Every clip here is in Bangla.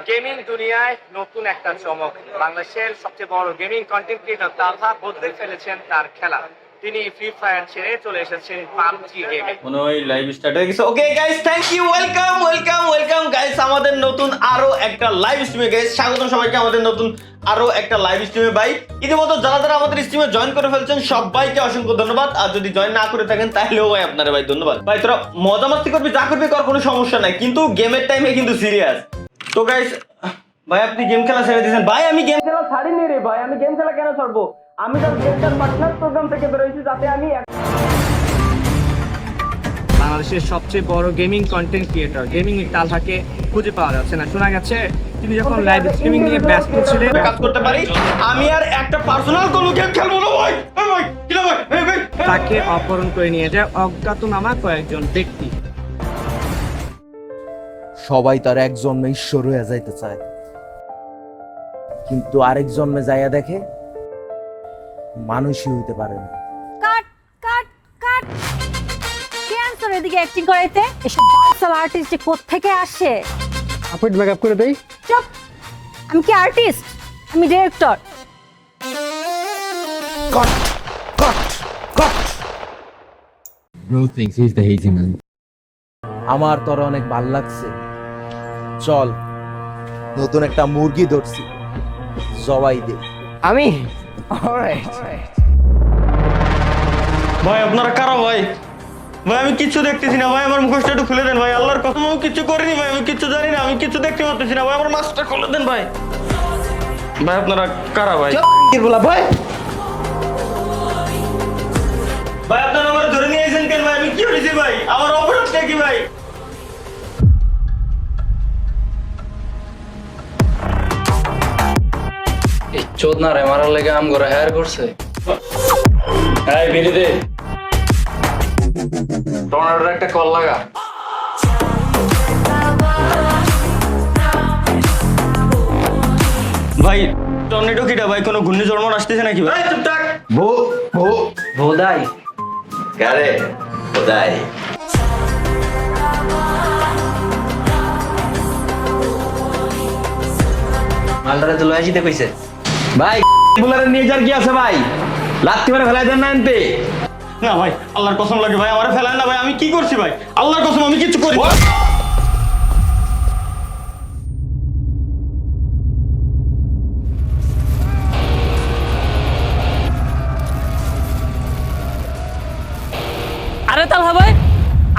গেমিং দুনিয়ায় নতুন একটা চমক। বাংলাদেশের সবচেয়ে বড় গেমিং কন্টেন্ট ক্রিয়েটর তালহা বদলে ফেলেছেন তার খেলা। তিনি ফ্রি ফায়ার ছেড়ে চলে এসেছেন পাবজি গেমে। মনে হয় লাইভ স্টার্ট হয়ে গেছে। Okay guys, thank you, welcome guys আমাদের নতুন আরো একটা লাইভ স্ট্রিমে। গাইস স্বাগত সবাইকে আমাদের নতুন আরো একটা লাইভ স্ট্রিমে। ভাই ইতিমধ্যে যারা আমাদের স্ট্রিমে জয়েন করে ফেলছেন সবাইকে অসংখ্য ধন্যবাদ। আর যদি জয়েন না করে থাকেন তাহলেও ভাই আপনারা ভাই ধন্যবাদ। ভাই তোরা মজা মাস্তি করবি, যা করবি কর, কোনো সমস্যা নাই, কিন্তু গেমের টাইমে কিন্তু সিরিয়াস। তো গাইস ভাই আপনি গেম খেলা ছেড়ে দিয়েছেন। ভাই আমি গেম খেলা ছাড়িনি রে ভাই, আমি গেম খেলা কেন ছাড়বো? আমি তো গেমটার পার্টনার প্রোগ্রাম থেকে বেরোইছি যাতে আমি বাংলাদেশের সবচেয়ে বড় গেমিং কন্টেন্ট ক্রিয়েটর গেমিং তালহাকে খুঁজে পাওয়া যাচ্ছে না। শোনা গেছে তিনি যখন লাইভ স্ট্রিমিং নিয়ে ব্যস্ত ছিলেন কাজ করতে পারি, আমি আর একটা পার্সোনাল কোনো গেম খেলবো না ভাই। ভাই কি না ভাই, তাকে অপহরণ করে নিয়ে যায় অজ্ঞাতনামা কয়েকজন ব্যক্তি। সবাই তার এক জন্মে ঈশ্বর হয়ে যাইতে চায়, কিন্তু আরেক জন্মে যাইয়া দেখে মানুষই হইতে পারে না। কাট কাট কাট ক্যান্সার এদিকে অ্যাক্টিং করাইতে এসব বালসাল আর্টিস্ট যে কোত্থেকে আসে? আপনি মেকআপ করে দেই। চুপ, আমি কি আর্টিস্ট? আমি director. Caught caught caught. Bro thinks he's the hazy man. আমার তোর অনেক ভাল লাগছে, চল নতুন একটা মুরগি ধরছি, জবাই দে। আমি ভাই আপনারা কারা ভাই? ভাই আমি কিচ্ছু দেখতেছি না ভাই, আমার মুখোশটা একটু খুলে দেন ভাই, আল্লাহর কসম আমি কিচ্ছু করিনি ভাই, আমি কিচ্ছু জানি না, আমি কিচ্ছু দেখতে পাচ্ছি না ভাই, আমার মাস্কটা খুলে দেন ভাই। ভাই আপনারা কারা ভাই? বলা ভাই, ভাই আপনারা আমার ধরে নিয়ে এসেছেন কেন ভাই? আমি কি করেছি ভাই? আমার অপরাধটা কি ভাই? এই চোদনা রে মারার লেগে আম করে হায়ার করছে। এই বিড়ি দে, টর্নেডোর একটা কল লাগা। ভাই টর্নেডো কিটা ভাই? কোনো ঘূর্ণিঝড় মন আসতেছে নাকি ভাই? চুপ থাক। ভোদাই কারে খোদাই। মালটারে তো লয়ে আসিতে কইছে। ভাই বুলারে নিয়ে যার কি আছে ভাই? লাত্তি মেরে ফেলাই দেন না এনতে। না ভাই আল্লাহর কসম লাগে ভাই, আমারে ফেলান না ভাই, আমি কি করছি ভাই? আল্লাহর কসম আমি কিচ্ছু করি। আরে তালহা ভাই,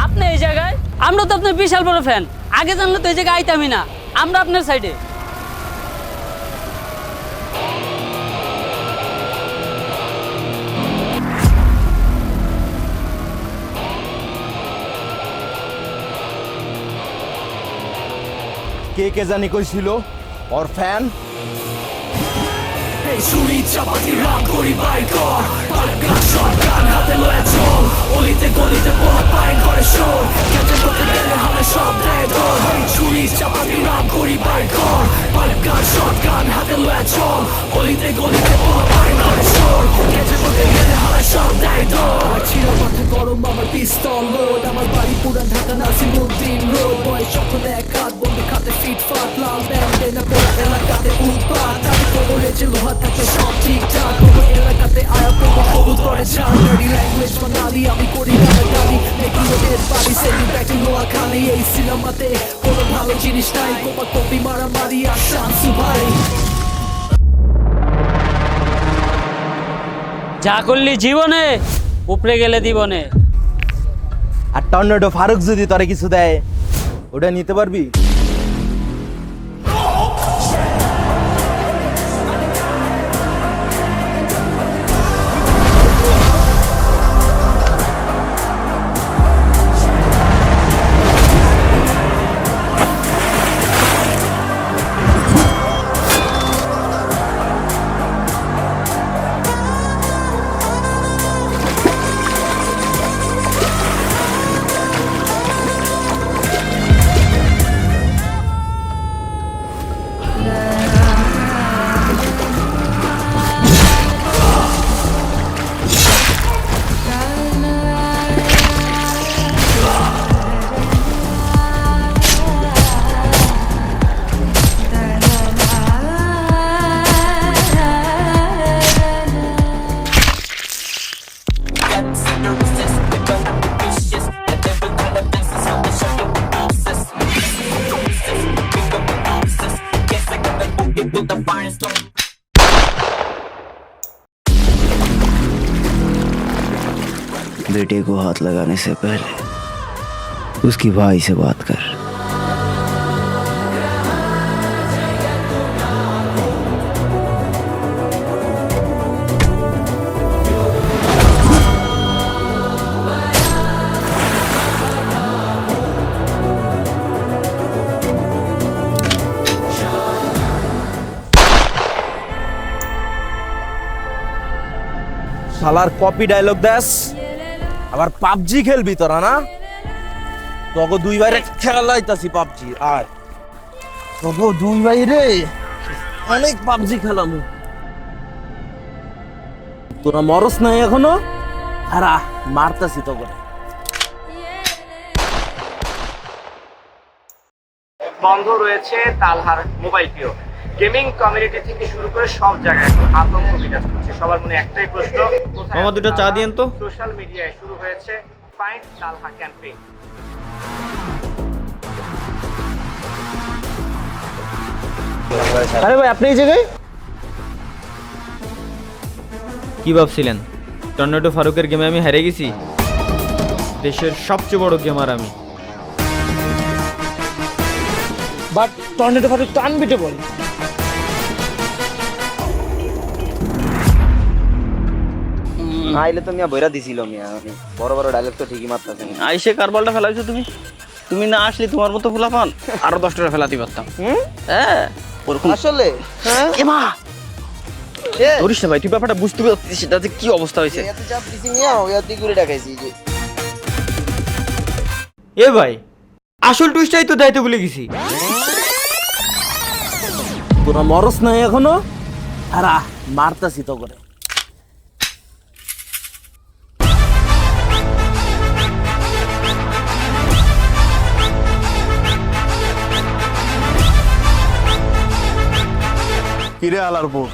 আপনি এই জায়গায়? আমরা তো আপনার বিশাল বড় ফ্যান, আগে জানলে তো এই জায়গায় আইতামই না। আমরা আপনার সাইডে। কে কে জানি কইছিল ওর ফ্যান? ছুরি চাপাতি রাম করি বাইকর পালগান শটগান হাতে লয়ে চল অলিতে গলিতে পোলা পাইন করে শোর কেটে করতে গেলে হাতে সব দেয় তোর ছুরি চাপাতি রাম করি বাইকর পালগান শটগান হাতে লয়ে চল অলিতে গলিতে পোলা পাইন করে শোর কেটে করতে গেলে হাতে সব দেয় তোর ছিঁড়া মাথা গরম আমার পিস্তল লোড আমার বাড়ি পুরান ঢাকা নাসিমুদ্দিন রোড বয় সকলে এক হাত বন্ধু খাতে ফিট ফাট লাল ব্যান্ডে না পোড়া এলাকাতে উৎপাত আমি খবরে যে লোহা থাকে সব ঠিকঠাক কোনো এলাকাতে আয়া প্রভু কবুল করে ছাড় ডার্টি ল্যাঙ্গুয়েজ বাঙালি আমি করি গালাগালি মেকিং ওদের বাড়ি সেলিব্রেটিং লোয়া খালি এই সিনেমাতে কোনো ভালো জিনিস নাই কোপা কপি মারামারি আর শান্সু ভাই যা করলি জীবনে, উপরে গেলে দিবনে। আর টর্নেডো ফারুক যদি তোরে কিছু দেয় ওটা নিতে পারবি? बेटे को हाथ लगाने से पहले उसकी भाई से बात कर। শালার কপি ডায়লগ দেস, আবার পাবজি খেলবি তোরা না? তোকে দুই বাইরে খেলাইতাছি পাবজি, আর তোকে দুই বাইরে অনেক পাবজি খেলাম। তোরা মরস নাই এখনো, হারা মারতাছি তোকে। বন্ধ রয়েছে তালহার মোবাইলটিও। গেমিং কমিউনিটি থেকে শুরু করে সব জায়গায় এখন আতঙ্ক বিরাজ করছে। সবার মনে একটাই প্রশ্ন, মামা দুটো চা দিয়েন তো। সোশ্যাল মিডিয়ায় শুরু হয়েছে ফাইন্ড তালহা ক্যাম্পেইন। আরে ভাই আপনি এই জায়গায় কি ভাবছিলেন টর্নেডো ফারুকের গেমে আমি হেরে গেছি? দেশের সবচেয়ে বড় গেমার আমি। বাট টর্নেডো ফারুক তো আনবিটেবল। আইলে তো মিয়া বইরা দিছিল মিয়া, বড় বড় ডায়লগ তো ঠিকই মারতাছেন। আইসে কার বলটা ফেলাইছো তুমি? তুমি না আসলে তোমার মতো ফুলা পান আরো 10টা ফেলাতে পারতাম। হ্যাঁ ওরকম আসলে হ্যাঁ এমা ধরিস না ভাই, তুই ব্যাপারটা বুঝতে পারছিস সেটা যে কি অবস্থা হয়েছে। এত চাপ দিছি মিয়া, ওই আতি করে ডাকাইছি যে। এ ভাই আসল টুইস্টটাই তো দাইতে ভুলে গেছি। তোরা মরস নাই এখনো, হারা মারতাছি তো করে। কিরে আলারপুর,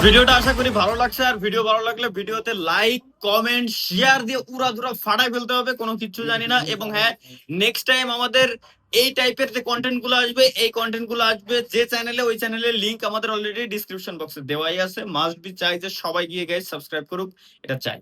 ভিডিওটা আশা করি ভালো লাগছে। আর ভিডিও ভালো লাগলে ভিডিওতে লাইক কমেন্ট শেয়ার দিয়ে উড়াধুরা ফাটাই ফেলতে হবে, কোনো কিছু জানি না। এবং হ্যাঁ, নেক্সট টাইম আমাদের এই টাইপের যে কন্টেন্ট গুলো আসবে, এই কন্টেন্ট গুলো আসবে যে চ্যানেলে, ওই চ্যানেলের লিংক আমাদের অলরেডি ডিসক্রিপশন বক্সে দেওয়াই আছে। মাস্ট বি চাই যে সবাই গিয়ে গাইস সাবস্ক্রাইব করুক, এটা চাই।